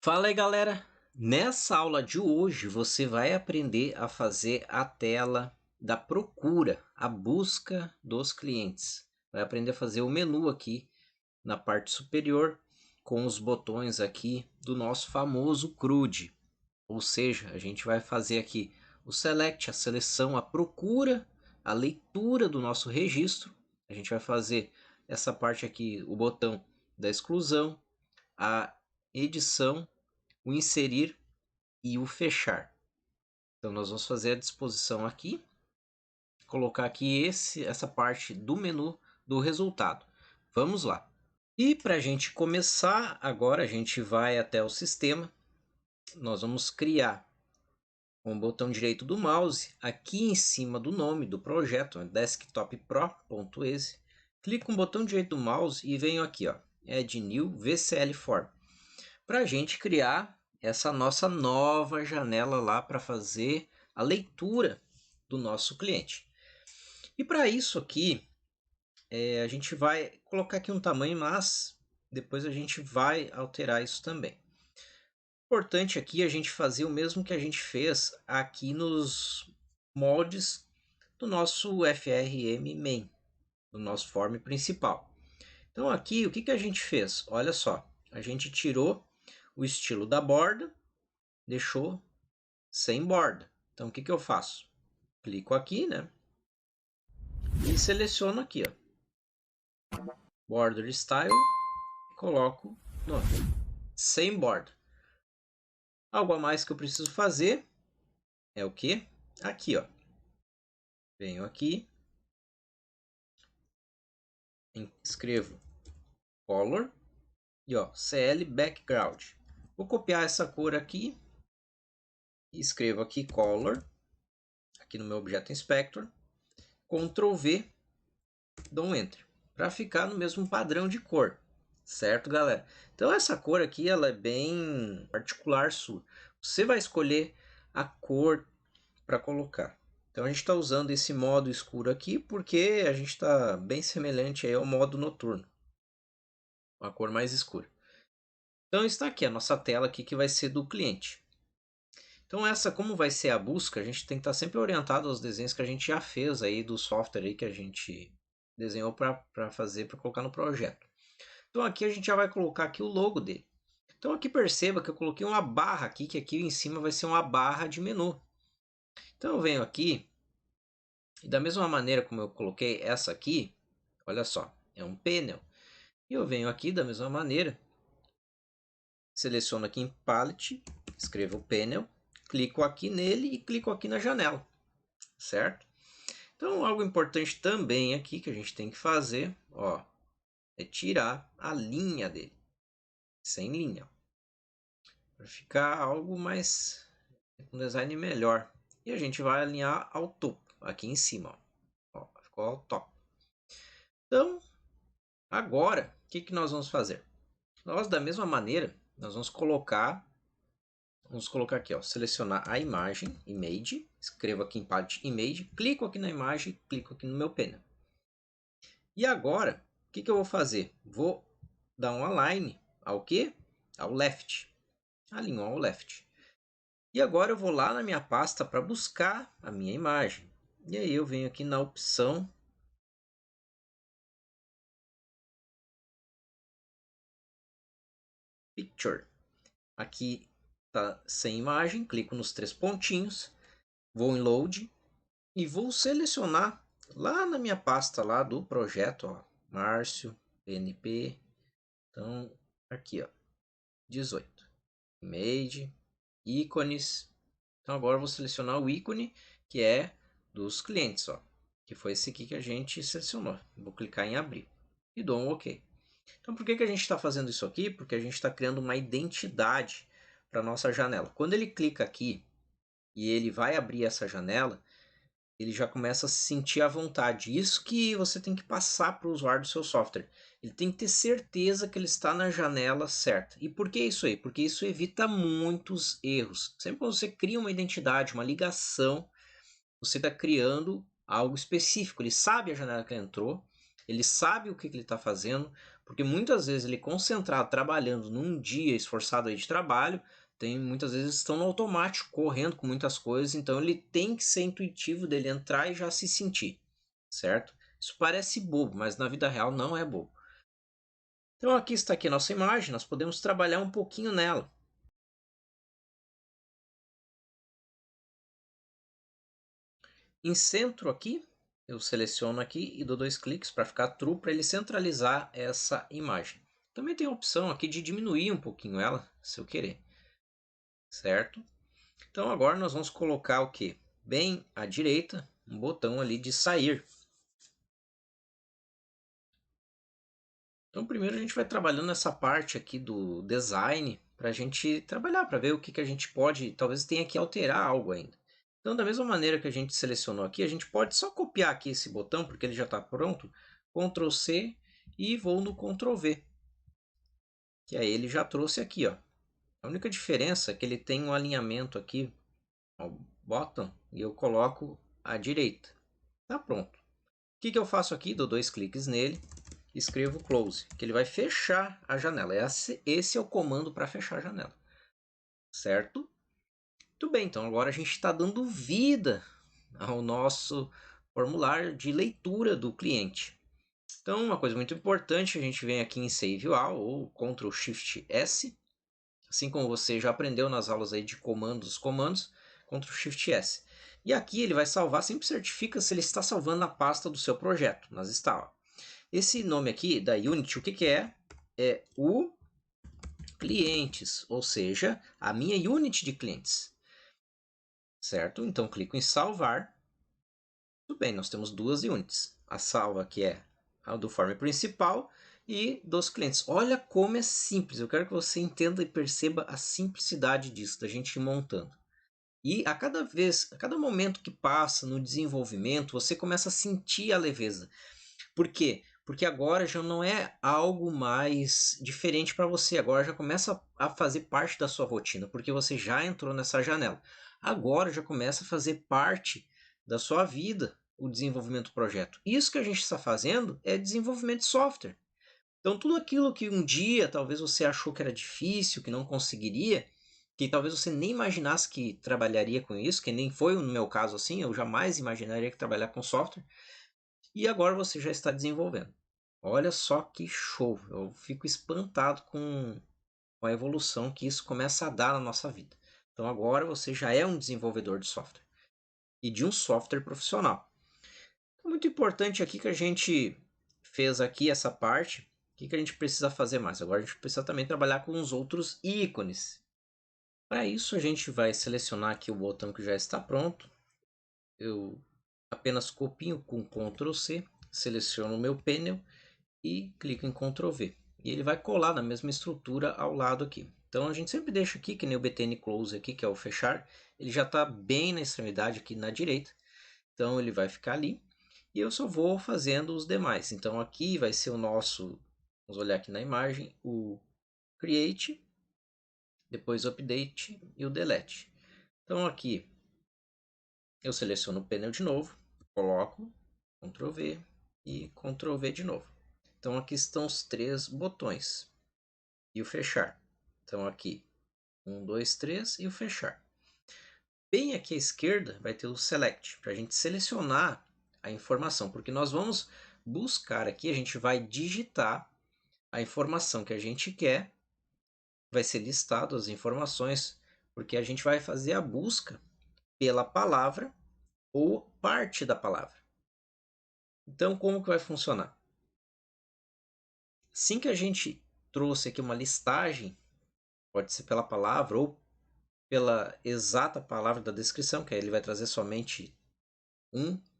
Fala aí, galera! Nessa aula de hoje você vai aprender a fazer a tela da procura, a busca dos clientes. Vai aprender a fazer o menu aqui na parte superior com os botões aqui do nosso famoso CRUD. Ou seja, a gente vai fazer aqui o Select, a seleção, a procura, a leitura do nosso registro. A gente vai fazer essa parte aqui, o botão da exclusão, a edição, o inserir e o fechar. Então nós vamos fazer a disposição aqui, colocar aqui essa parte do menu do resultado. Vamos lá. E para a gente começar, agora a gente vai até o sistema. Nós vamos criar com o botão direito do mouse, aqui em cima do nome do projeto, desktop-pro.exe. Clico com o botão direito do mouse e venho aqui, ó, Add New VCL Form, para a gente criar essa nossa nova janela lá para fazer a leitura do nosso cliente. E para isso aqui, a gente vai colocar aqui um tamanho, mas depois a gente vai alterar isso também. Importante aqui a gente fazer o mesmo que a gente fez aqui nos moldes do nosso FRM main, do nosso form principal. Então aqui, o que a gente fez? Olha só, a gente tirou o estilo da borda, deixou sem borda. Então o que eu faço? Clico aqui, né? E seleciono aqui, ó, Border Style, coloco no sem borda. Algo a mais que eu preciso fazer é o que? Aqui, ó. Venho aqui, escrevo Color e ó, CL Background. Vou copiar essa cor aqui e escrevo aqui Color, aqui no meu objeto Inspector, Ctrl V, dou um Enter, para ficar no mesmo padrão de cor, certo, galera? Então essa cor aqui, ela é bem particular sua. Você vai escolher a cor para colocar. Então a gente está usando esse modo escuro aqui porque a gente está bem semelhante aí ao modo noturno, uma cor mais escura. Então está aqui a nossa tela aqui que vai ser do cliente. Então essa, como vai ser a busca, a gente tem que estar sempre orientado aos desenhos que a gente já fez aí do software aí que a gente desenhou para fazer, para colocar no projeto. Então aqui a gente já vai colocar aqui o logo dele. Então aqui perceba que eu coloquei uma barra aqui, que aqui em cima vai ser uma barra de menu. Então eu venho aqui, e da mesma maneira como eu coloquei essa aqui, olha só, é um panel. E eu venho aqui da mesma maneira, seleciono aqui em Palette, escrevo Panel, clico aqui nele e clico aqui na janela, certo? Então algo importante também aqui que a gente tem que fazer, ó, é tirar a linha dele, sem linha, para ficar algo mais, um design melhor. E a gente vai alinhar ao topo, aqui em cima, ó, ficou ao top. Então, agora, o que nós vamos fazer? Nós, da mesma maneira, nós vamos colocar aqui, ó, selecionar a imagem, Image, escrevo aqui em Palette Image, clico aqui na imagem, clico aqui no meu panel. E agora, o que eu vou fazer? Vou dar um align ao que? Ao left. Alinho ao left. E agora eu vou lá na minha pasta para buscar a minha imagem. E aí eu venho aqui na opção Picture. Aqui tá sem imagem, clico nos três pontinhos, vou em Load e vou selecionar lá na minha pasta lá do projeto, ó, Márcio, PNP. Então, aqui, ó, 18. Image, ícones. Então agora eu vou selecionar o ícone que é dos clientes, ó, que foi esse aqui que a gente selecionou. Vou clicar em abrir e dou um OK. Então por que a gente está fazendo isso aqui? Porque a gente está criando uma identidade para nossa janela. Quando ele clica aqui e ele vai abrir essa janela, ele já começa a se sentir à vontade. Isso que você tem que passar para o usuário do seu software. Ele tem que ter certeza que ele está na janela certa. E por que isso aí? Porque isso evita muitos erros. Sempre que você cria uma identidade, uma ligação, você está criando algo específico. Ele sabe a janela que ele entrou, ele sabe o que ele está fazendo, porque muitas vezes ele concentrado, trabalhando num dia esforçado aí de trabalho, muitas vezes estão no automático, correndo com muitas coisas, então ele tem que ser intuitivo dele entrar e já se sentir, certo? Isso parece bobo, mas na vida real não é bobo. Então aqui está aqui a nossa imagem, nós podemos trabalhar um pouquinho nela. Em centro aqui, eu seleciono aqui e dou 2 cliques para ficar true, para ele centralizar essa imagem. Também tem a opção aqui de diminuir um pouquinho ela, se eu querer, certo? Então agora nós vamos colocar o que? Bem à direita, um botão ali de sair. Então primeiro a gente vai trabalhando essa parte aqui do design, para a gente trabalhar, para ver o que a gente pode, talvez tenha que alterar algo ainda. Então, da mesma maneira que a gente selecionou aqui, a gente pode só copiar aqui esse botão, porque ele já está pronto, Ctrl C e vou no Ctrl V, que aí ele já trouxe aqui, ó. A única diferença é que ele tem um alinhamento aqui, ó, bottom, e eu coloco à direita. Tá pronto. O que eu faço aqui? Dou 2 cliques nele, escrevo Close, que ele vai fechar a janela. Esse é o comando para fechar a janela, certo? Muito bem, então agora a gente está dando vida ao nosso formulário de leitura do cliente. Então, uma coisa muito importante, a gente vem aqui em Save All ou Ctrl Shift S, assim como você já aprendeu nas aulas aí de comandos, Ctrl Shift S. E aqui ele vai salvar, sempre certifica se ele está salvando na pasta do seu projeto, mas está. Ó. Esse nome aqui da Unity, o que é? É o clientes, ou seja, a minha Unity de clientes. Certo? Então clico em salvar. Tudo bem, nós temos duas units. A salva que é a do form principal e dos clientes. Olha como é simples. Eu quero que você entenda e perceba a simplicidade disso, da gente ir montando. E a cada momento que passa no desenvolvimento, você começa a sentir a leveza. Por quê? Porque agora já não é algo mais diferente para você. Agora já começa a fazer parte da sua rotina, porque você já entrou nessa janela. Agora já começa a fazer parte da sua vida o desenvolvimento do projeto. Isso que a gente está fazendo é desenvolvimento de software. Então, tudo aquilo que um dia talvez você achou que era difícil, que não conseguiria, que talvez você nem imaginasse que trabalharia com isso, que nem foi no meu caso assim, eu jamais imaginaria que trabalhar com software, e agora você já está desenvolvendo. Olha só que show! Eu fico espantado com a evolução que isso começa a dar na nossa vida. Então agora você já é um desenvolvedor de software e de um software profissional. É muito importante aqui que a gente fez aqui essa parte. O que a gente precisa fazer mais? Agora a gente precisa também trabalhar com os outros ícones. Para isso a gente vai selecionar aqui o botão que já está pronto. Eu apenas copio com Ctrl C, seleciono o meu painel e clico em Ctrl V. E ele vai colar na mesma estrutura ao lado aqui. Então a gente sempre deixa aqui, que nem o BTN Close aqui, que é o fechar, ele já está bem na extremidade aqui na direita. Então ele vai ficar ali e eu só vou fazendo os demais. Então aqui vai ser o nosso, vamos olhar aqui na imagem, o Create, depois o Update e o Delete. Então aqui eu seleciono o painel de novo, coloco Ctrl V e Ctrl V de novo. Então aqui estão os 3 botões e o fechar. Então aqui 1, 2, 3 e o fechar. Bem aqui à esquerda vai ter o Select, para a gente selecionar a informação, porque nós vamos buscar aqui, a gente vai digitar a informação que a gente quer, vai ser listado as informações, porque a gente vai fazer a busca pela palavra ou parte da palavra. Então, como que vai funcionar? Assim que a gente trouxe aqui uma listagem, pode ser pela palavra ou pela exata palavra da descrição, que aí ele vai trazer somente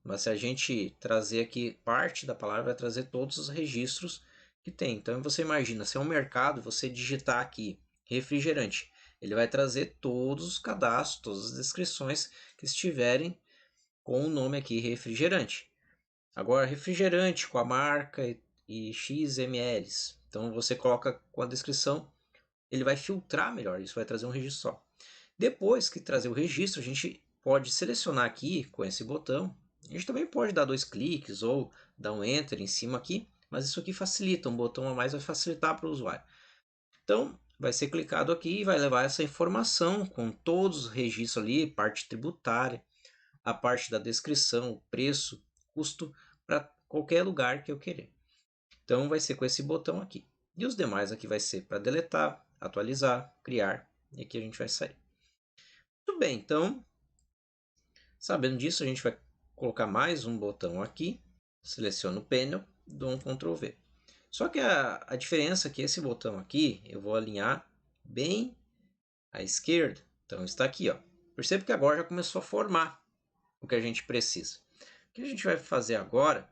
mas se a gente trazer aqui parte da palavra, vai trazer todos os registros que tem. Então você imagina, se é um mercado, você digitar aqui refrigerante, ele vai trazer todos os cadastros, todas as descrições que estiverem com o nome aqui refrigerante. Agora refrigerante com a marca e x ml. Então você coloca com a descrição, ele vai filtrar melhor, isso vai trazer um registro só. Depois que trazer o registro, a gente pode selecionar aqui com esse botão. A gente também pode dar 2 cliques ou dar um Enter em cima aqui mas isso aqui facilita, um botão a mais vai facilitar para o usuário. Então, vai ser clicado aqui e vai levar essa informação com todos os registros ali, parte tributária, a parte da descrição, o preço, custo, para qualquer lugar que eu querer. Então, vai ser com esse botão aqui. E os demais aqui vai ser para deletar, atualizar, criar, e aqui a gente vai sair. Muito bem, então, sabendo disso, a gente vai colocar mais um botão aqui, seleciono o painel, dou um Ctrl V. Só que a diferença é que esse botão aqui, eu vou alinhar bem à esquerda. Então está aqui, ó. Percebe que agora já começou a formar o que a gente precisa. O que a gente vai fazer agora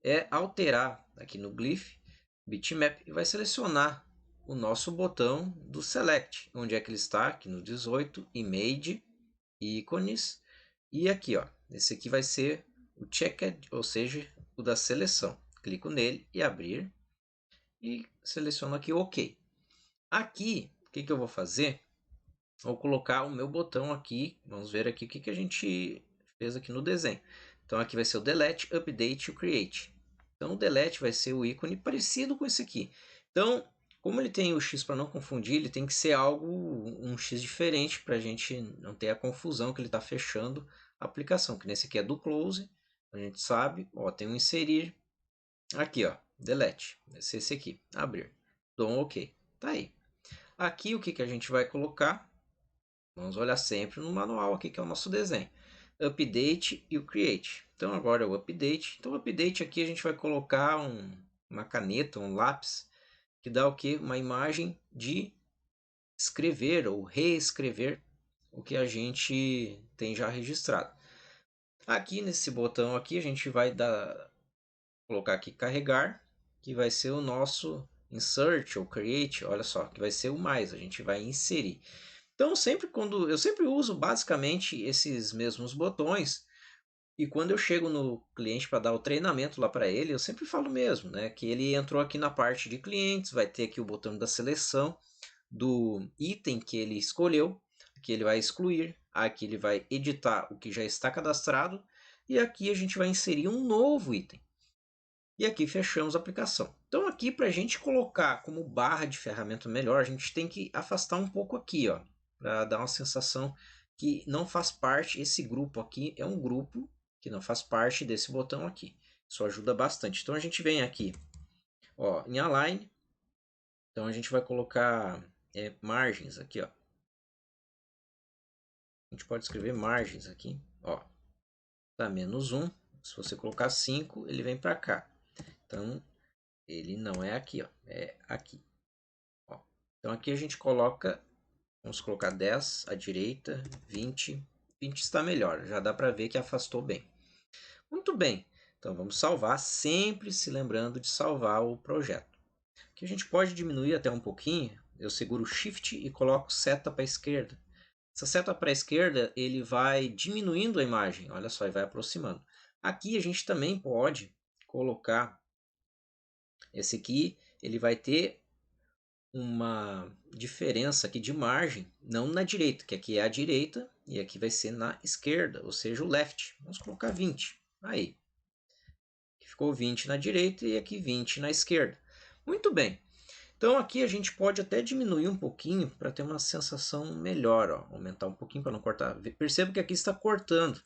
é alterar aqui no glyph bitmap e vai selecionar o nosso botão do select, onde é que ele está, aqui no 18, image, ícones, e aqui, ó, esse aqui vai ser o checked, ou seja, o da seleção. Clico nele e abrir e seleciono aqui OK. Aqui, o que eu vou fazer? Vou colocar o meu botão aqui, vamos ver aqui o que a gente fez aqui no desenho. Então aqui vai ser o delete, update e o create. Então o delete vai ser o ícone parecido com esse aqui. Então, como ele tem o X para não confundir, ele tem que ser um X diferente para a gente não ter a confusão que ele está fechando a aplicação. Que nesse aqui é do close, a gente sabe, ó, tem um inserir. Aqui, ó, delete, vai ser esse aqui, abrir. Dou um OK, tá aí. Aqui o que a gente vai colocar? Vamos olhar sempre no manual aqui, que é o nosso desenho. Update e o Create. Então agora é o Update. Então o Update aqui a gente vai colocar uma caneta, um lápis, que dá o que? Uma imagem de escrever ou reescrever o que a gente tem já registrado. Aqui nesse botão aqui a gente vai colocar aqui carregar, que vai ser o nosso insert ou create, olha só, que vai ser o mais, a gente vai inserir. Então, eu sempre uso basicamente esses mesmos botões, e quando eu chego no cliente para dar o treinamento lá para ele, eu sempre falo mesmo, né, que ele entrou aqui na parte de clientes, vai ter aqui o botão da seleção do item que ele escolheu, aqui ele vai excluir, aqui ele vai editar o que já está cadastrado, e aqui a gente vai inserir um novo item. E aqui fechamos a aplicação. Então aqui para a gente colocar como barra de ferramenta melhor, a gente tem que afastar um pouco aqui, ó, para dar uma sensação que não faz parte, esse grupo aqui é um grupo que não faz parte desse botão aqui. Isso ajuda bastante. Então a gente vem aqui, ó, em Align, então a gente vai colocar margens aqui, ó. A gente pode escrever margens aqui, ó, tá -1, se você colocar 5, ele vem para cá. Então ele não é aqui, ó, é aqui. Ó. Então aqui a gente coloca, vamos colocar 10 à direita, 20. 20 está melhor, já dá para ver que afastou bem. Muito bem, então vamos salvar, sempre se lembrando de salvar o projeto. Aqui a gente pode diminuir até um pouquinho, eu seguro o Shift e coloco seta para a esquerda. Essa seta para a esquerda, ele vai diminuindo a imagem, olha só, e vai aproximando. Aqui a gente também pode colocar, esse aqui, ele vai ter uma diferença aqui de margem, não na direita, que aqui é a direita e aqui vai ser na esquerda, ou seja, o left. Vamos colocar 20. Aí. Ficou 20 na direita e aqui 20 na esquerda. Muito bem. Então aqui a gente pode até diminuir um pouquinho para ter uma sensação melhor, ó. Aumentar um pouquinho para não cortar. Perceba que aqui está cortando.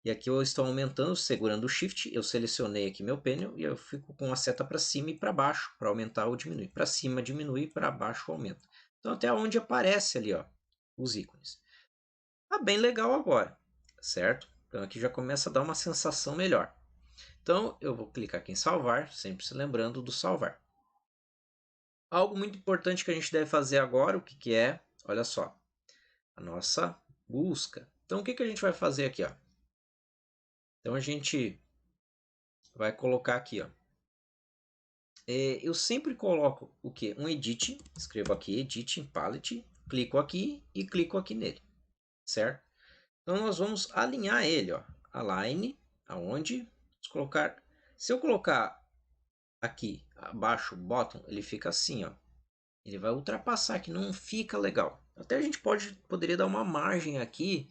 E aqui eu estou aumentando, segurando o Shift, eu selecionei aqui meu painel e eu fico com a seta para cima e para baixo, para aumentar ou diminuir. Para cima diminui, para baixo aumenta. Então até onde aparece ali, ó, os ícones. Tá bem legal agora, certo? Então aqui já começa a dar uma sensação melhor. Então eu vou clicar aqui em salvar, sempre se lembrando do salvar. Algo muito importante que a gente deve fazer agora, o que é? Olha só, a nossa busca. Então o que a gente vai fazer aqui, ó? Então a gente vai colocar aqui, ó. Eu sempre coloco o que? Um edit, escrevo aqui edit em palette, clico aqui e clico aqui nele, certo? Então nós vamos alinhar ele, ó, align, aonde? Vamos colocar, se eu colocar aqui abaixo o bottom, ele fica assim, ó. Ele vai ultrapassar, que não fica legal. Até a gente poderia dar uma margem aqui,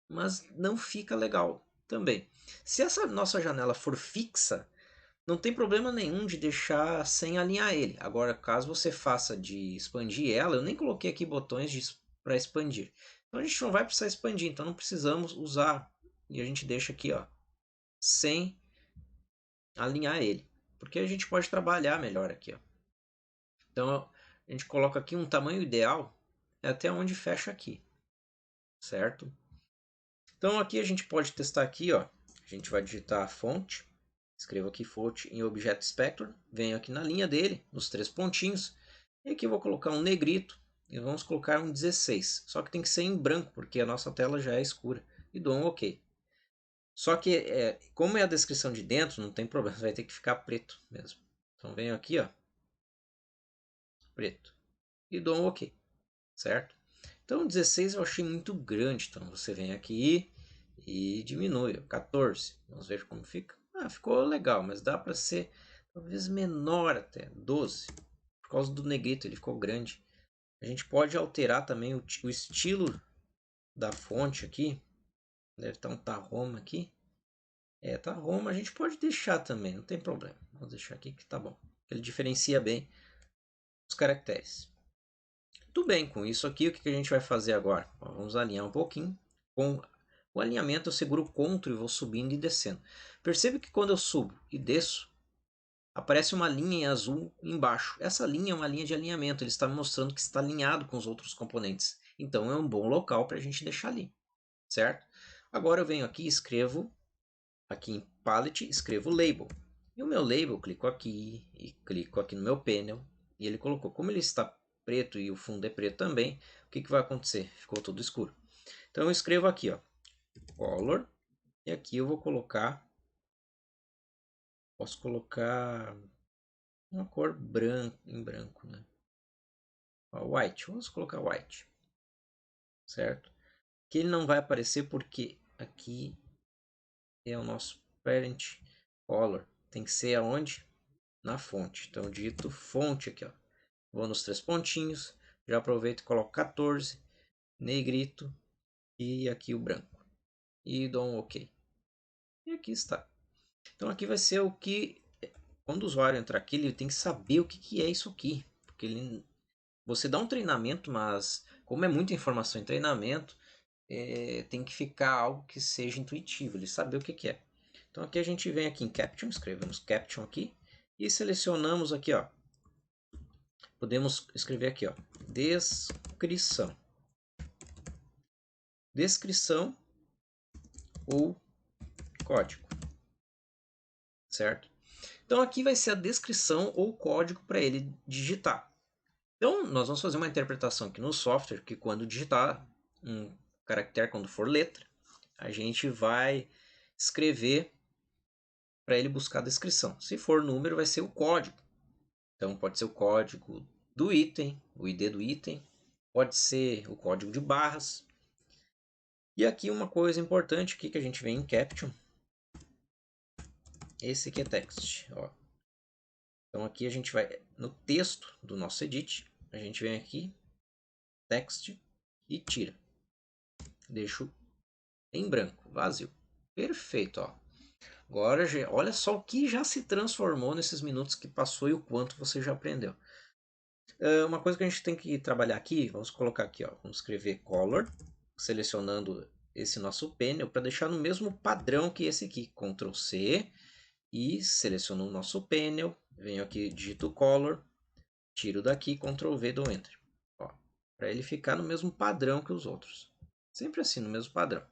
mas não fica legal também. Se essa nossa janela for fixa, não tem problema nenhum de deixar sem alinhar ele. Agora, caso você faça de expandir ela, eu nem coloquei aqui botões para expandir. Então a gente não vai precisar expandir, então não precisamos usar. E a gente deixa aqui, ó, sem alinhar ele. Porque a gente pode trabalhar melhor aqui, ó. Então a gente coloca aqui um tamanho ideal até onde fecha aqui, certo? Então aqui a gente pode testar aqui, ó. A gente vai digitar a fonte, escrevo aqui fonte em Object Inspector, venho aqui na linha dele, nos 3 pontinhos, e aqui eu vou colocar um negrito e vamos colocar um 16. Só que tem que ser em branco, porque a nossa tela já é escura. E dou um OK. Só que, como é a descrição de dentro, não tem problema, vai ter que ficar preto mesmo. Então venho aqui, ó, preto, e dou um OK, certo? Então 16 eu achei muito grande, então você vem aqui e diminui, 14. Vamos ver como fica. Ficou legal, mas dá para ser talvez menor até, 12. Por causa do negrito, ele ficou grande. A gente pode alterar também o estilo da fonte aqui. Deve estar um Tahoma aqui. Tahoma a gente pode deixar também, não tem problema. Vamos deixar aqui que tá bom. Ele diferencia bem os caracteres. Tudo bem, com isso aqui, o que a gente vai fazer agora? Vamos alinhar um pouquinho. Com o alinhamento eu seguro o CTRL e vou subindo e descendo. Percebe que quando eu subo e desço, aparece uma linha em azul embaixo. Essa linha é uma linha de alinhamento, ele está me mostrando que está alinhado com os outros componentes. Então é um bom local para a gente deixar ali, certo? Agora eu venho aqui e escrevo, aqui em Palette, escrevo Label. E o meu label, clico aqui e clico aqui no meu panel. E ele colocou, como ele está preto e o fundo é preto também, o que vai acontecer? Ficou tudo escuro. Então eu escrevo aqui, ó, Color, e aqui eu vou colocar, posso colocar uma cor branca, em branco, né? White, vamos colocar white, certo? Que ele não vai aparecer porque aqui é o nosso parent color, tem que ser aonde? Na fonte. Então eu digito fonte aqui, ó. Vou nos 3 pontinhos, já aproveito e coloco 14, negrito e aqui o branco. E dou um OK. E aqui está. Então aqui vai ser o que, quando o usuário entrar aqui, ele tem que saber o que é isso aqui. Porque você dá um treinamento, mas como é muita informação em treinamento, tem que ficar algo que seja intuitivo, ele saber o que é. Então aqui a gente vem aqui em Caption, escrevemos Caption aqui e selecionamos aqui, ó. Podemos escrever aqui, ó, descrição. Descrição ou código, certo? Então aqui vai ser a descrição ou código para ele digitar. Então nós vamos fazer uma interpretação aqui no software que quando digitar um caractere, quando for letra, a gente vai escrever para ele buscar a descrição. Se for número, vai ser o código. Então pode ser o código do item, o ID do item, pode ser o código de barras. E aqui uma coisa importante aqui que a gente vem em Caption, esse aqui é text, ó. Então aqui a gente vai no texto do nosso edit, a gente vem aqui, text e tira. Deixo em branco, vazio. Perfeito, ó. Agora, olha só o que já se transformou nesses minutos que passou e o quanto você já aprendeu. Uma coisa que a gente tem que trabalhar aqui, vamos colocar aqui, ó, vamos escrever color, selecionando esse nosso panel para deixar no mesmo padrão que esse aqui, Ctrl C, e seleciono o nosso panel, venho aqui, digito color, tiro daqui, Ctrl V, dou Enter. Para ele ficar no mesmo padrão que os outros. Sempre assim, no mesmo padrão.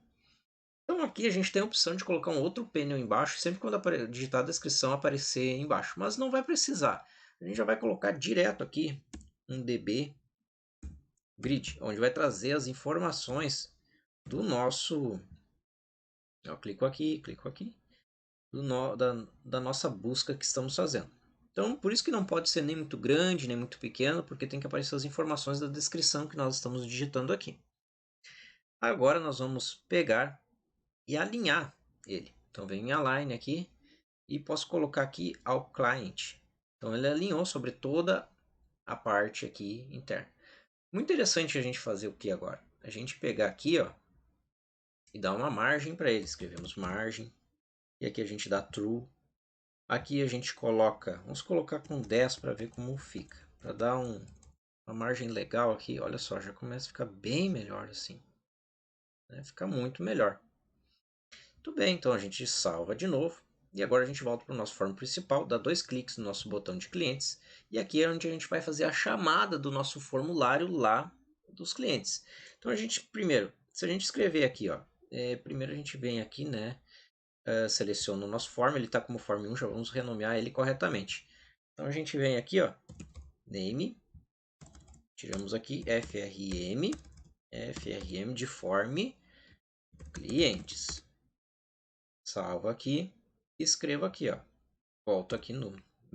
Então aqui a gente tem a opção de colocar um outro panel embaixo, sempre quando digitar a descrição aparecer embaixo, mas não vai precisar. A gente já vai colocar direto aqui um DB Grid, onde vai trazer as informações do nosso... Eu clico aqui, da nossa busca que estamos fazendo. Então, por isso que não pode ser nem muito grande, nem muito pequeno, porque tem que aparecer as informações da descrição que nós estamos digitando aqui. Agora nós vamos pegar e alinhar ele. Então, venho em Align aqui e posso colocar aqui ao Client. Então, ele alinhou sobre toda a parte aqui interna. Muito interessante a gente fazer o que agora? A gente pegar aqui, ó, e dar uma margem para ele. Escrevemos margem. E aqui a gente dá True. Aqui a gente coloca, vamos colocar com 10 para ver como fica. Para dar uma margem legal aqui, olha só, já começa a ficar bem melhor assim. Né? Fica muito melhor. Muito bem, então a gente salva de novo. E agora a gente volta para o nosso form principal, dá 2 cliques no nosso botão de clientes. E aqui é onde a gente vai fazer a chamada do nosso formulário lá dos clientes. Então a gente, primeiro, se a gente escrever aqui, ó, primeiro a gente vem aqui, né, seleciona o nosso form, ele está como form 1, já vamos renomear ele corretamente. Então a gente vem aqui, ó, name, tiramos aqui frm de form clientes. Salvo aqui, escrevo aqui, ó. Volto aqui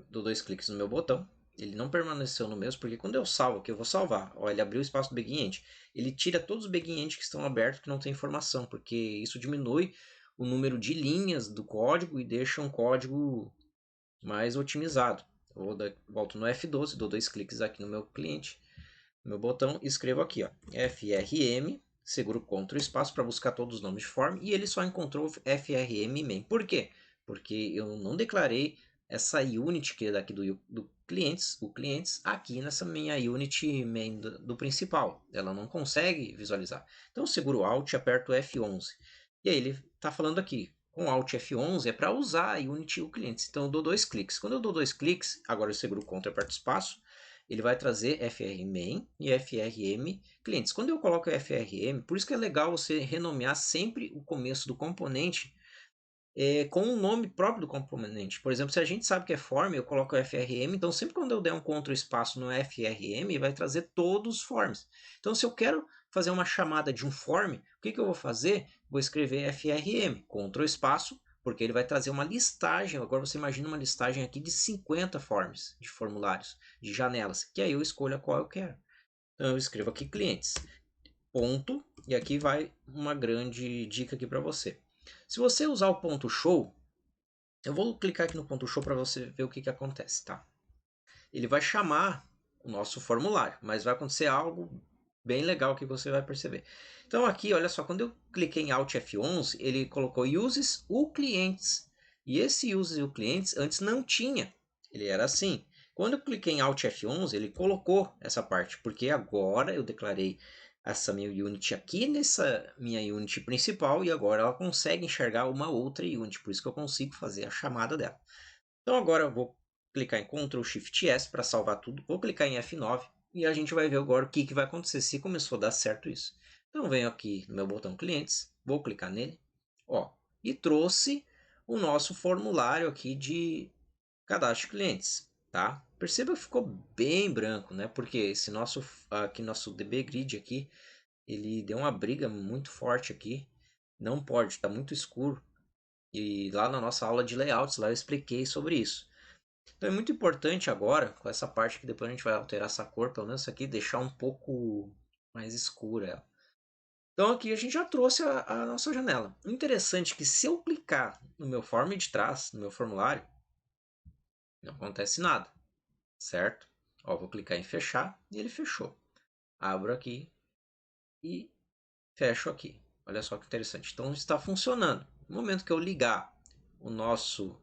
dou 2 cliques no meu botão. Ele não permaneceu no mesmo, porque quando eu salvo aqui, eu vou salvar. Ó, ele abriu o espaço do BegInEnt. Ele tira todos os BegInEnt que estão abertos, que não tem informação, porque isso diminui o número de linhas do código e deixa um código mais otimizado. Volto no F12, dou 2 cliques aqui no meu cliente, no meu botão, e escrevo aqui, ó, frm, seguro Ctrl espaço para buscar todos os nomes de form, e ele só encontrou frm main. Por quê? Porque eu não declarei essa unit que é daqui do clientes, o clientes, aqui nessa minha unit main do principal. Ela não consegue visualizar. Então eu seguro Alt e aperto F11. E aí ele está falando aqui, com Alt F11 é para usar a unit e o clientes. Então eu dou 2 cliques. Quando eu dou 2 cliques, agora eu seguro Ctrl e aperto espaço, ele vai trazer frmain e frm clientes. Quando eu coloco frm, por isso que é legal você renomear sempre o começo do componente com o nome próprio do componente. Por exemplo, se a gente sabe que é form, eu coloco frm, então sempre quando eu der um Ctrl espaço no frm, vai trazer todos os forms. Então se eu quero fazer uma chamada de um form, o que eu vou fazer? Vou escrever frm, Ctrl espaço, porque ele vai trazer uma listagem. Agora você imagina uma listagem aqui de 50 forms, de formulários, de janelas, que aí eu escolho a qual eu quero. Então eu escrevo aqui clientes, ponto, e aqui vai uma grande dica aqui para você. Se você usar o ponto show, eu vou clicar aqui no ponto show para você ver o que acontece, tá? Ele vai chamar o nosso formulário, mas vai acontecer algo bem legal que você vai perceber. Então aqui, olha só, quando eu cliquei em Alt F11, ele colocou uses o clientes. E esse uses o clientes antes não tinha. Ele era assim. Quando eu cliquei em Alt F11, ele colocou essa parte, porque agora eu declarei essa minha unit aqui nessa minha unit principal e agora ela consegue enxergar uma outra unit, por isso que eu consigo fazer a chamada dela. Então agora eu vou clicar em Ctrl Shift S para salvar tudo, vou clicar em F9 e a gente vai ver agora o que vai acontecer se começou a dar certo isso. Então venho aqui no meu botão clientes, vou clicar nele, ó, e trouxe o nosso formulário aqui de cadastro de clientes, tá? Perceba que ficou bem branco, né? Porque esse nosso DB Grid aqui, ele deu uma briga muito forte aqui. Não pode, está muito escuro. E lá na nossa aula de layouts, lá eu expliquei sobre isso. Então é muito importante agora, com essa parte que depois a gente vai alterar essa cor, pelo menos isso aqui, deixar um pouco mais escura ela. Então aqui a gente já trouxe a nossa janela. O interessante é que se eu clicar no meu form de trás, no meu formulário, não acontece nada, certo? Ó, vou clicar em fechar e ele fechou. Abro aqui e fecho aqui. Olha só que interessante. Então está funcionando. No momento que eu ligar o nosso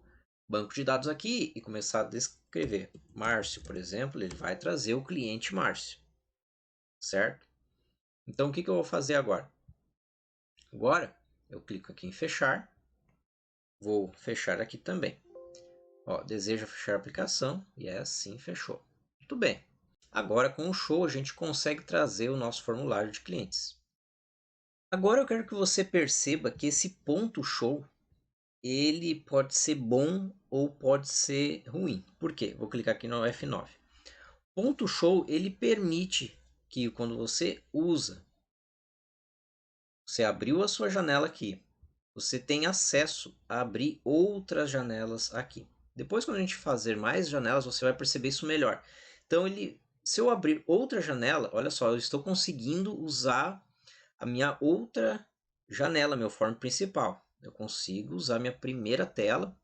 banco de dados aqui e começar a descrever Márcio, por exemplo, ele vai trazer o cliente Márcio, certo? Então o que eu vou fazer agora? Agora eu clico aqui em fechar, vou fechar aqui também. Ó, deseja fechar a aplicação e é assim, fechou. Muito bem. Agora com o show a gente consegue trazer o nosso formulário de clientes. Agora eu quero que você perceba que esse ponto show ele pode ser bom ou pode ser ruim. Por quê? Vou clicar aqui no F9. Ponto show ele permite que quando você usa, você abriu a sua janela aqui, você tem acesso a abrir outras janelas aqui. Depois, quando a gente fazer mais janelas, você vai perceber isso melhor. Então, se eu abrir outra janela, olha só, eu estou conseguindo usar a minha outra janela, meu form principal. Eu consigo usar minha primeira tela.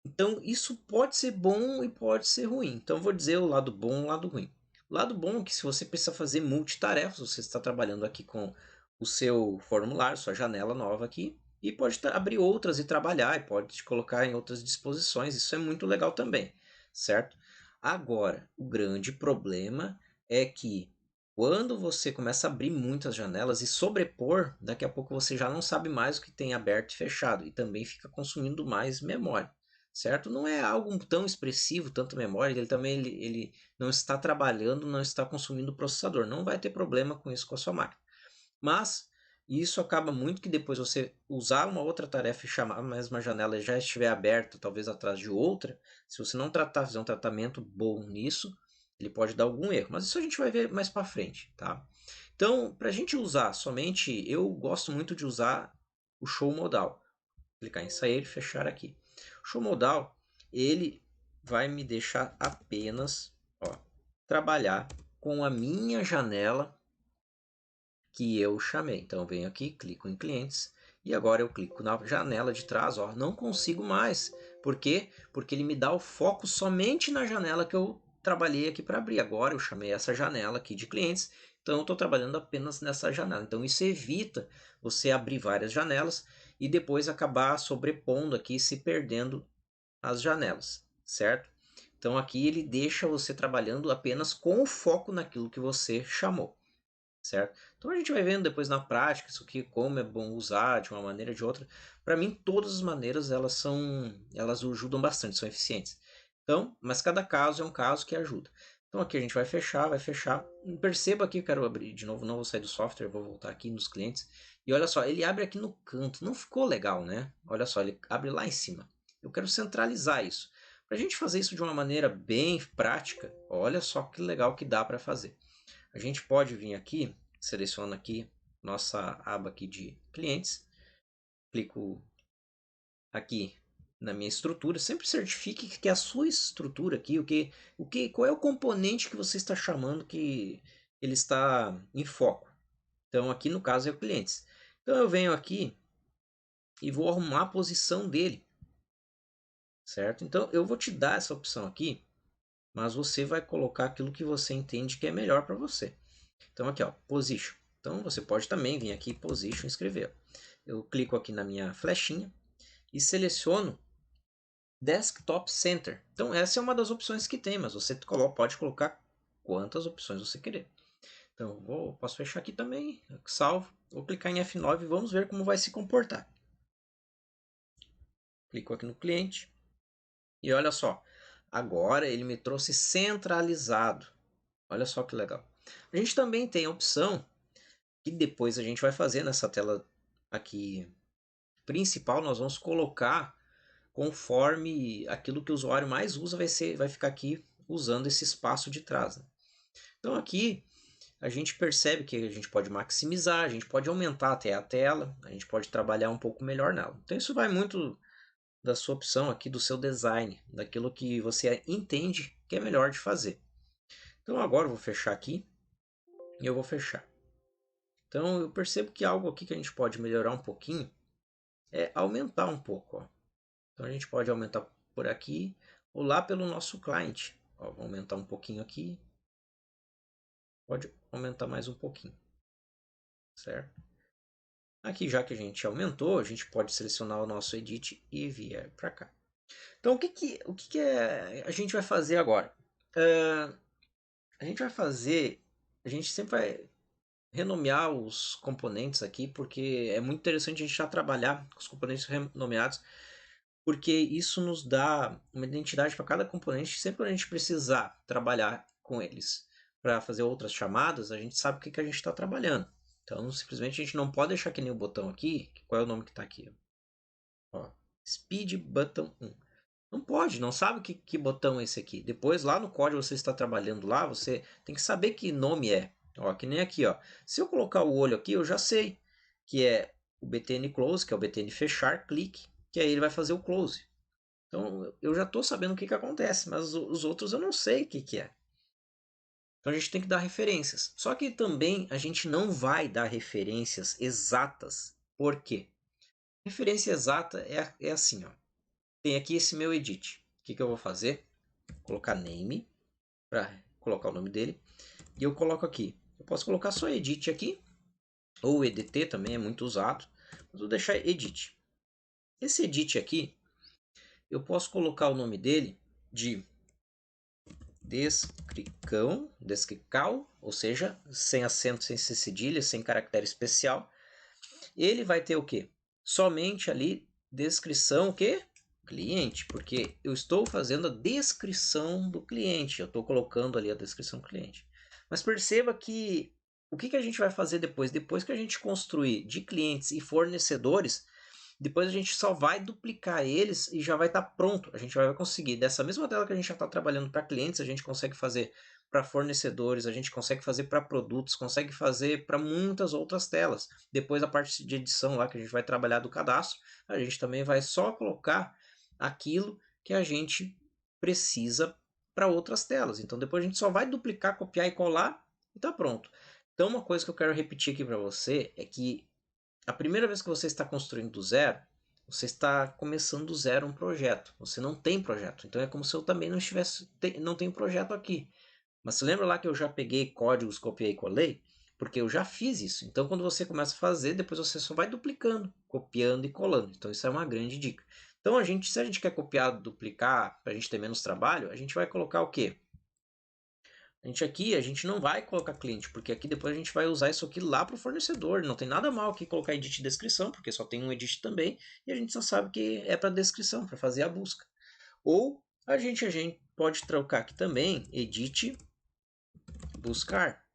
Então, isso pode ser bom e pode ser ruim. Então, eu vou dizer o lado bom e o lado ruim. O lado bom é que se você precisa fazer multitarefas, você está trabalhando aqui com o seu formulário, sua janela nova aqui, e pode abrir outras e trabalhar, e pode te colocar em outras disposições. Isso é muito legal também, certo? Agora, o grande problema é que quando você começa a abrir muitas janelas e sobrepor, daqui a pouco você já não sabe mais o que tem aberto e fechado, e também fica consumindo mais memória, certo? Não é algo tão expressivo, tanto memória, ele também ele não está trabalhando, não está consumindo o processador, não vai ter problema com isso com a sua máquina. Mas isso acaba muito que depois você usar uma outra tarefa e chamar a mesma janela já estiver aberta, talvez atrás de outra, se você não fizer um tratamento bom nisso, ele pode dar algum erro. Mas isso a gente vai ver mais para frente, tá? Então, para a gente usar somente, eu gosto muito de usar o show modal. Clicar em sair e fechar aqui. O show modal, ele vai me deixar apenas, ó, trabalhar com a minha janela que eu chamei. Então eu venho aqui, clico em clientes e agora eu clico na janela de trás, ó, não consigo mais. Por quê? Porque ele me dá o foco somente na janela que eu trabalhei aqui para abrir. Agora eu chamei essa janela aqui de clientes, então eu estou trabalhando apenas nessa janela. Então isso evita você abrir várias janelas e depois acabar sobrepondo aqui, se perdendo as janelas, certo? Então aqui ele deixa você trabalhando apenas com o foco naquilo que você chamou, certo? Então a gente vai vendo depois na prática isso aqui, como é bom usar de uma maneira ou de outra. Para mim, todas as maneiras elas ajudam bastante, são eficientes. Então, mas cada caso é um caso que ajuda. Então aqui a gente vai fechar. Perceba aqui, eu quero abrir de novo, não vou sair do software, vou voltar aqui nos clientes. E olha só, ele abre aqui no canto, não ficou legal, né? Olha só, ele abre lá em cima. Eu quero centralizar isso. Para a gente fazer isso de uma maneira bem prática, olha só que legal que dá para fazer. A gente pode vir aqui, seleciona aqui nossa aba aqui de clientes, clico aqui na minha estrutura, sempre certifique que é a sua estrutura aqui, qual é o componente que você está chamando que ele está em foco. Então aqui no caso é o clientes. Então eu venho aqui e vou arrumar a posição dele, certo? Então eu vou te dar essa opção aqui, mas você vai colocar aquilo que você entende que é melhor para você. Então aqui, ó, position. Então você pode também vir aqui position e escrever. Eu clico aqui na minha flechinha e seleciono Desktop Center. Então essa é uma das opções que tem, mas você pode colocar quantas opções você querer. Então posso fechar aqui também, salvo, vou clicar em F9 e vamos ver como vai se comportar. Clico aqui no cliente e olha só, agora ele me trouxe centralizado. Olha só que legal. A gente também tem a opção que depois a gente vai fazer nessa tela aqui principal, nós vamos colocar conforme aquilo que o usuário mais usa vai ficar aqui usando esse espaço de trás, né? Então aqui a gente percebe que a gente pode maximizar, a gente pode aumentar até a tela, a gente pode trabalhar um pouco melhor nela. Então isso vai muito da sua opção aqui, do seu design, daquilo que você entende que é melhor de fazer. Então agora eu vou fechar aqui e eu vou fechar. Então eu percebo que algo aqui que a gente pode melhorar um pouquinho é aumentar um pouco, ó. Então a gente pode aumentar por aqui ou lá pelo nosso cliente. Ó, vou aumentar um pouquinho aqui. Pode aumentar mais um pouquinho, certo? Aqui já que a gente aumentou, a gente pode selecionar o nosso edit e vier para cá. Então a gente vai fazer agora? A gente vai fazer, a gente sempre vai renomear os componentes aqui, porque é muito interessante a gente já trabalhar com os componentes renomeados, porque isso nos dá uma identidade para cada componente. Sempre que a gente precisar trabalhar com eles para fazer outras chamadas, a gente sabe o que a gente está trabalhando. Então, simplesmente a gente não pode deixar que nem o botão aqui. Qual é o nome que está aqui? Ó, Speed Button 1. Não pode, não sabe que botão é esse aqui. Depois, lá no código você está trabalhando lá, você tem que saber que nome é. Ó, que nem aqui, ó. Se eu colocar o olho aqui, eu já sei que é o BTN Close, que é o BTN fechar, clique, que aí ele vai fazer o close. Então eu já estou sabendo o que acontece, mas os outros eu não sei o que é. Então a gente tem que dar referências. Só que também a gente não vai dar referências exatas. Por quê? Referência exata é assim, ó. Tem aqui esse meu edit. O que eu vou fazer? Vou colocar name para colocar o nome dele. E eu coloco aqui. Eu posso colocar só edit aqui. Ou EDT também é muito usado. vou deixar edit. Esse edit aqui, eu posso colocar o nome dele de descrical, ou seja, sem acento, sem cedilha, sem caractere especial. Ele vai ter o quê? Somente ali descrição, o quê? Cliente, porque eu estou fazendo a descrição do cliente, eu estou colocando ali a descrição do cliente. Mas perceba que o que a gente vai fazer depois? Depois que a gente construir de clientes e fornecedores, depois a gente só vai duplicar eles e já vai estar pronto. A gente vai conseguir, dessa mesma tela que a gente já está trabalhando para clientes, a gente consegue fazer para fornecedores, a gente consegue fazer para produtos, consegue fazer para muitas outras telas. Depois a parte de edição lá que a gente vai trabalhar do cadastro, a gente também vai só colocar aquilo que a gente precisa para outras telas. Então depois a gente só vai duplicar, copiar e colar e está pronto. Então uma coisa que eu quero repetir aqui para você é que a primeira vez que você está construindo do zero, você está começando do zero um projeto. Você não tem projeto. Então é como se eu também não estivesse, não tenho projeto aqui. Mas você lembra lá que eu já peguei códigos, copiei e colei? Porque eu já fiz isso. Então quando você começa a fazer, depois você só vai duplicando, copiando e colando. Então isso é uma grande dica. Então se a gente quer copiar, duplicar, para a gente ter menos trabalho, a gente vai colocar o quê? A gente não vai colocar cliente, porque aqui depois a gente vai usar isso aqui lá para o fornecedor. Não tem nada mal aqui colocar edit descrição, porque só tem um edit também, e a gente só sabe que é para descrição, para fazer a busca. Ou a gente pode trocar aqui também edit buscar.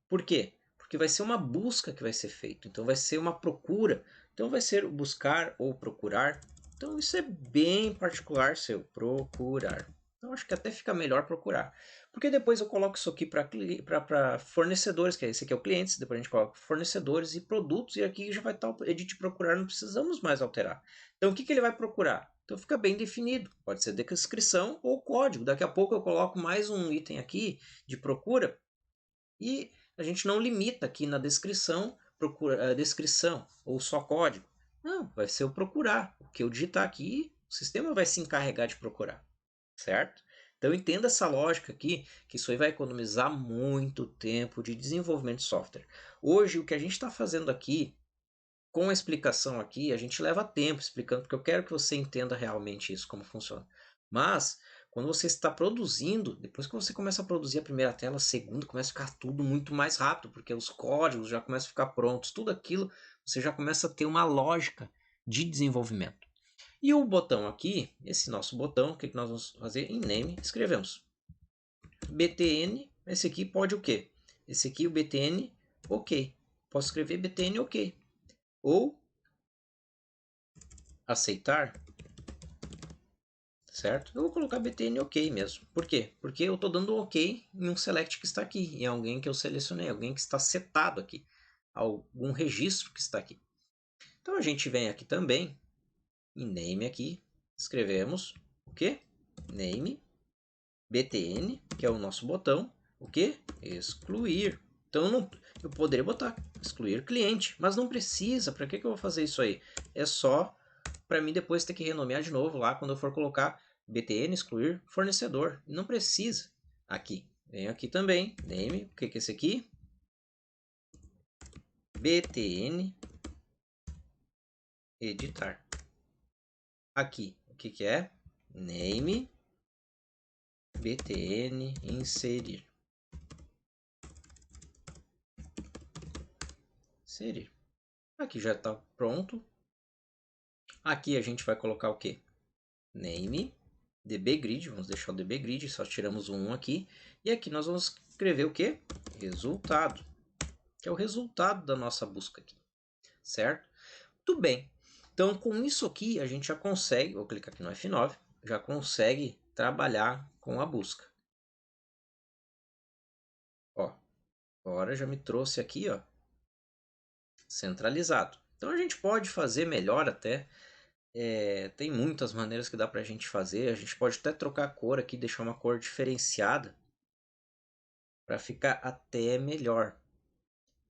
Por quê? Porque vai ser uma busca que vai ser feito, então vai ser uma procura. Então vai ser buscar ou procurar. Então isso é bem particular seu, procurar. Então acho que até fica melhor procurar. Porque depois eu coloco isso aqui para fornecedores, que esse aqui é o clientes, depois a gente coloca fornecedores e produtos, e aqui já vai estar o edit procurar, não precisamos mais alterar. Então o que ele vai procurar? Então fica bem definido, pode ser descrição ou código. Daqui a pouco eu coloco mais um item aqui de procura, e a gente não limita aqui na descrição, descrição ou só código. Não, vai ser o procurar. O que eu digitar aqui, o sistema vai se encarregar de procurar, certo? Então entenda essa lógica aqui, que isso aí vai economizar muito tempo de desenvolvimento de software. Hoje o que a gente está fazendo aqui, com a explicação aqui, a gente leva tempo explicando, porque eu quero que você entenda realmente isso, como funciona. Mas quando você está produzindo, depois que você começa a produzir a primeira tela, a segunda, começa a ficar tudo muito mais rápido, porque os códigos já começam a ficar prontos, tudo aquilo, você já começa a ter uma lógica de desenvolvimento. E o botão aqui, esse nosso botão, o que nós vamos fazer? Em name, escrevemos btn, esse aqui pode o quê? Esse aqui, o btn, ok. Posso escrever btn, ok. Ou aceitar, certo? Eu vou colocar btn ok mesmo. Por quê? Porque eu estou dando ok em um select que está aqui, em alguém que eu selecionei, alguém que está setado aqui, algum registro que está aqui. Então a gente vem aqui também, em name aqui, escrevemos o quê? Name, btn, que é o nosso botão, o quê? Excluir. Então eu poderia botar excluir cliente, mas não precisa. Para que eu vou fazer isso aí? É só para mim depois ter que renomear de novo lá quando eu for colocar btn excluir fornecedor. Não precisa. Aqui. Venho aqui também. Name. O que é esse aqui? btn editar. Aqui. O que é? Name btn inserir. Inserir. Aqui já está pronto. Aqui a gente vai colocar o que? Name, dbgrid, vamos deixar o dbgrid, só tiramos o 1 aqui. E aqui nós vamos escrever o que? Resultado, que é o resultado da nossa busca aqui, certo? Muito bem. Então, com isso aqui, a gente já consegue, vou clicar aqui no F9, já consegue trabalhar com a busca. Ó, agora já me trouxe aqui, ó, centralizado. Então, a gente pode fazer melhor até. Tem muitas maneiras que dá pra gente fazer. A gente pode até trocar a cor aqui, deixar uma cor diferenciada para ficar até melhor,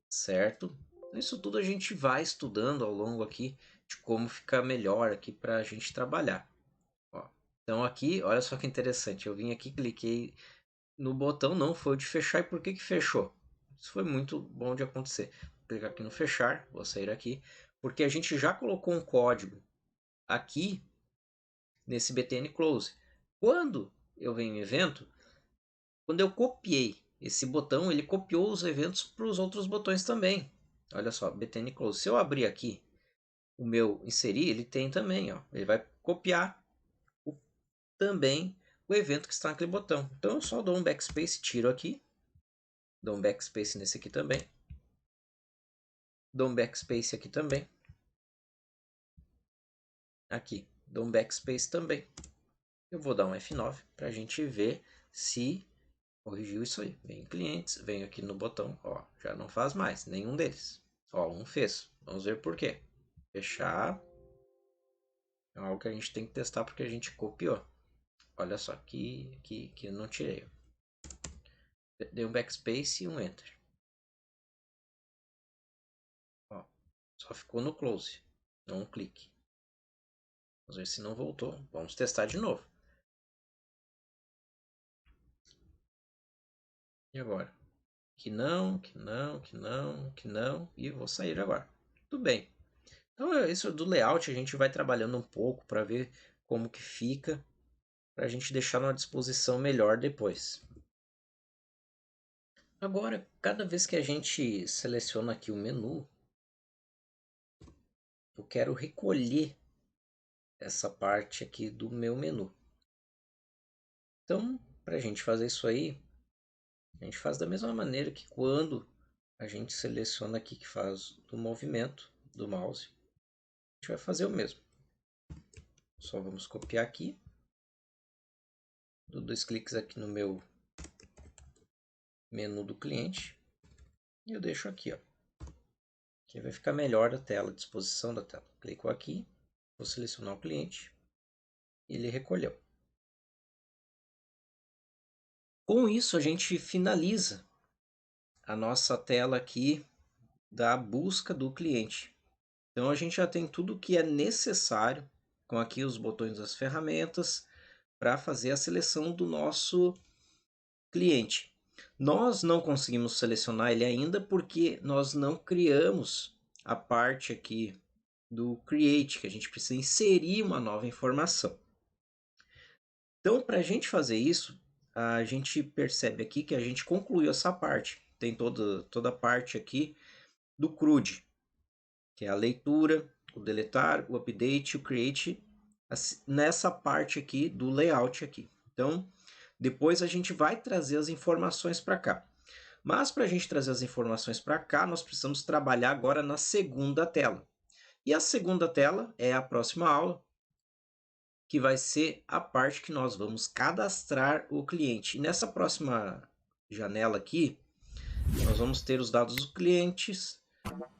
certo? Isso tudo a gente vai estudando ao longo aqui de como ficar melhor aqui para a gente trabalhar. Ó, então aqui, olha só que interessante, eu vim aqui, cliquei no botão, não foi o de fechar, e por que fechou? Isso foi muito bom de acontecer. Vou clicar aqui no fechar, vou sair aqui. porque a gente já colocou um código aqui nesse btn close. Quando eu venho em evento, quando eu copiei esse botão, ele copiou os eventos para os outros botões também. Olha só, btn close. Se eu abrir aqui o meu inserir, ele tem também, ó. Ele vai copiar também o evento que está naquele botão. Então eu só dou um backspace, tiro aqui, dou um backspace nesse aqui também, dou um backspace aqui também, aqui, dou um backspace também. Eu vou dar um F9 para a gente ver se corrigiu isso aí. Vem em clientes, venho aqui no botão, ó, já não faz mais, nenhum deles. Ó, um fez. Vamos ver por quê. Fechar. É algo que a gente tem que testar porque a gente copiou. Olha só, aqui eu não tirei. Dei um backspace e um enter. Ó, só ficou no close, não um clique. Vamos ver se não voltou. Vamos testar de novo. E agora? Que não, que não, que não, que não. E vou sair agora. Tudo bem. Então, isso do layout a gente vai trabalhando um pouco para ver como que fica, para a gente deixar numa disposição melhor depois. Agora, cada vez que a gente seleciona aqui o menu, eu quero recolher essa parte aqui do meu menu. Então, para a gente fazer isso aí, a gente faz da mesma maneira que quando a gente seleciona aqui que faz do movimento do mouse. A gente vai fazer o mesmo. Só vamos copiar aqui. Dou 2 cliques aqui no meu menu do cliente. E eu deixo aqui, ó. Aqui vai ficar melhor a tela, a disposição da tela. Clico aqui, vou selecionar o cliente. E ele recolheu. Com isso, a gente finaliza a nossa tela aqui da busca do cliente. Então, a gente já tem tudo o que é necessário com aqui os botões das ferramentas para fazer a seleção do nosso cliente. Nós não conseguimos selecionar ele ainda porque nós não criamos a parte aqui do create, que a gente precisa inserir uma nova informação. Então, para a gente fazer isso, a gente percebe aqui que a gente concluiu essa parte. Tem toda a parte aqui do CRUD, que é a leitura, o deletar, o update, o create, nessa parte aqui do layout aqui. Então, depois a gente vai trazer as informações para cá. Mas para a gente trazer as informações para cá, nós precisamos trabalhar agora na segunda tela. E a segunda tela é a próxima aula, que vai ser a parte que nós vamos cadastrar o cliente. E nessa próxima janela aqui, nós vamos ter os dados dos clientes,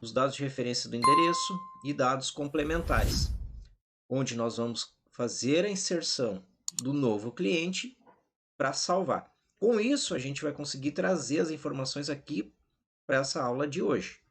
os dados de referência do endereço e dados complementares, onde nós vamos fazer a inserção do novo cliente para salvar. Com isso, a gente vai conseguir trazer as informações aqui para essa aula de hoje.